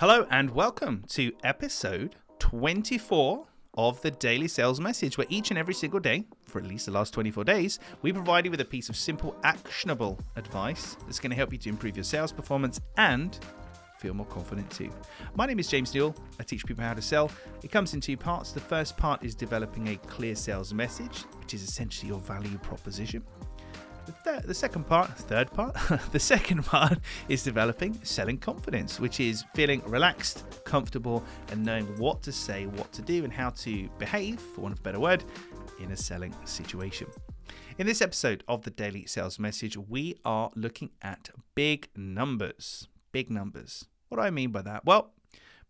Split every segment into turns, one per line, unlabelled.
Hello and welcome to episode 24 of the Daily Sales Message, where each and every single day, for at least the last 24 days, we provide you with a piece of simple, actionable advice that's going to help you to improve your sales performance and feel more confident too. My name is James Newell. I teach people how to sell. It comes in two parts. The first part is developing a clear sales message, which is essentially your value proposition. The second part is developing selling confidence, which is feeling relaxed, comfortable, and knowing what to say, what to do, and how to behave, for want of a better word, in a selling situation. In this episode of the Daily Sales Message, we are looking at big numbers. Big numbers. What do I mean by that? Well,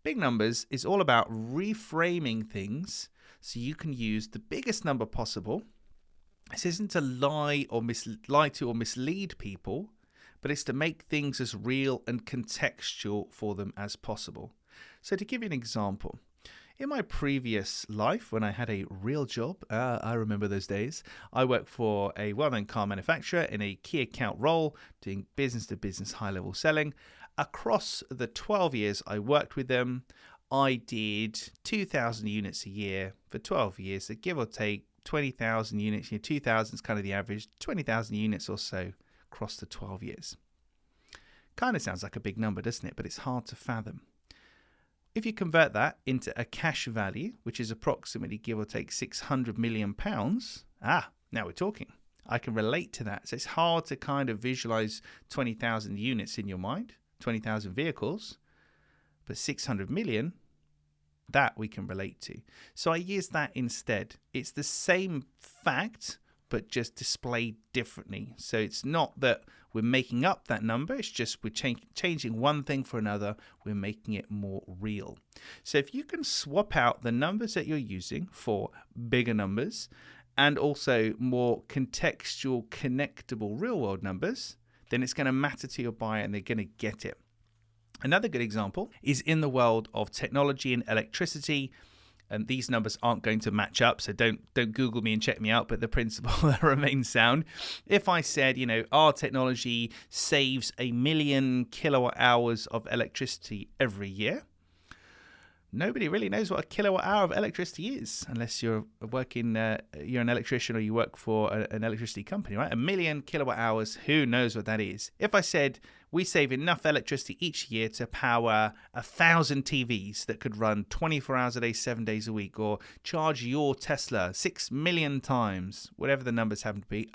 big numbers is all about reframing things so you can use the biggest number possible. This isn't to lie to or mislead people, but it's to make things as real and contextual for them as possible. So to give you an example, in my previous life, when I had a real job, I remember those days, I worked for a well-known car manufacturer in a key account role, doing business-to-business high-level selling. Across the 12 years I worked with them, I did 2,000 units a year for 12 years, so give or take 20,000 units. 2,000 is kind of the average, 20,000 units or so across the 12 years. Kind of sounds like a big number, doesn't it? But it's hard to fathom. If you convert that into a cash value, which is approximately, give or take, £600 million, now we're talking. I can relate to that. So it's hard to kind of visualize 20,000 units in your mind, 20,000 vehicles, but 600 million, that we can relate to. So I use that instead. It's the same fact, but just displayed differently. So it's not that we're making up that number. It's just we're changing one thing for another. We're making it more real. So if you can swap out the numbers that you're using for bigger numbers and also more contextual, connectable, real-world numbers, then it's going to matter to your buyer and they're going to get it. Another good example is in the world of technology and electricity, and these numbers aren't going to match up, so don't Google me and check me out, but the principle remains sound. If I said, our technology saves 1 million kilowatt hours of electricity every year, nobody really knows what a kilowatt hour of electricity is, unless you're an electrician or you work for an electricity company, right? 1 million kilowatt hours, who knows what that is? If I said we save enough electricity each year to power 1,000 TVs that could run 24 hours a day, 7 days a week, or charge your Tesla 6 million times, whatever the numbers happen to be,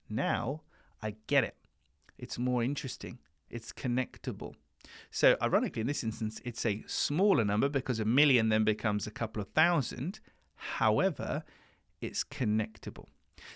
now I get it. It's more interesting. It's connectable. So ironically, in this instance, it's a smaller number because 1 million then becomes a couple of thousand. However, it's connectable.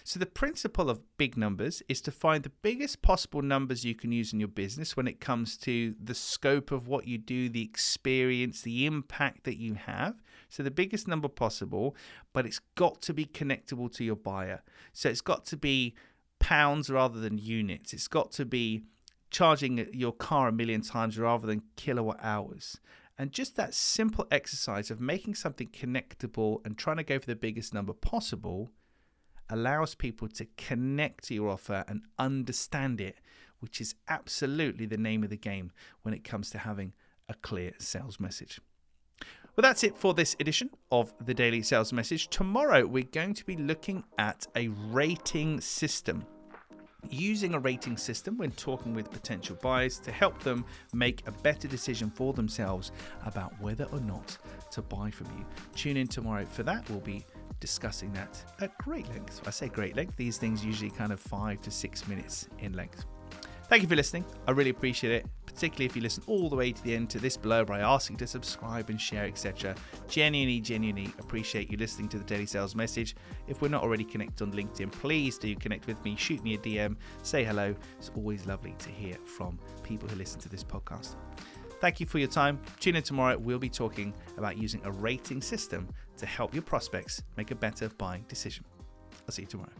So the principle of big numbers is to find the biggest possible numbers you can use in your business when it comes to the scope of what you do, the experience, the impact that you have. So the biggest number possible, but it's got to be connectable to your buyer. So it's got to be pounds rather than units. It's got to be charging your car 1 million times rather than kilowatt hours. And just that simple exercise of making something connectable and trying to go for the biggest number possible allows people to connect to your offer and understand it, which is absolutely the name of the game when it comes to having a clear sales message. Well, that's it for this edition of the Daily Sales Message. Tomorrow, we're going to be looking at a rating system. Using a rating system when talking with potential buyers to help them make a better decision for themselves about whether or not to buy from you. Tune in tomorrow for that. We'll be discussing that at great length. I say great length. These things usually kind of 5 to 6 minutes in length. Thank you for listening. I really appreciate it, particularly if you listen all the way to the end to this below where I ask you to subscribe and share, etc. Genuinely appreciate you listening to the Daily Sales Message. If we're not already connected on LinkedIn, please do connect with me. Shoot me a DM. Say hello. It's always lovely to hear from people who listen to this podcast. Thank you for your time. Tune in tomorrow. We'll be talking about using a rating system to help your prospects make a better buying decision. I'll see you tomorrow.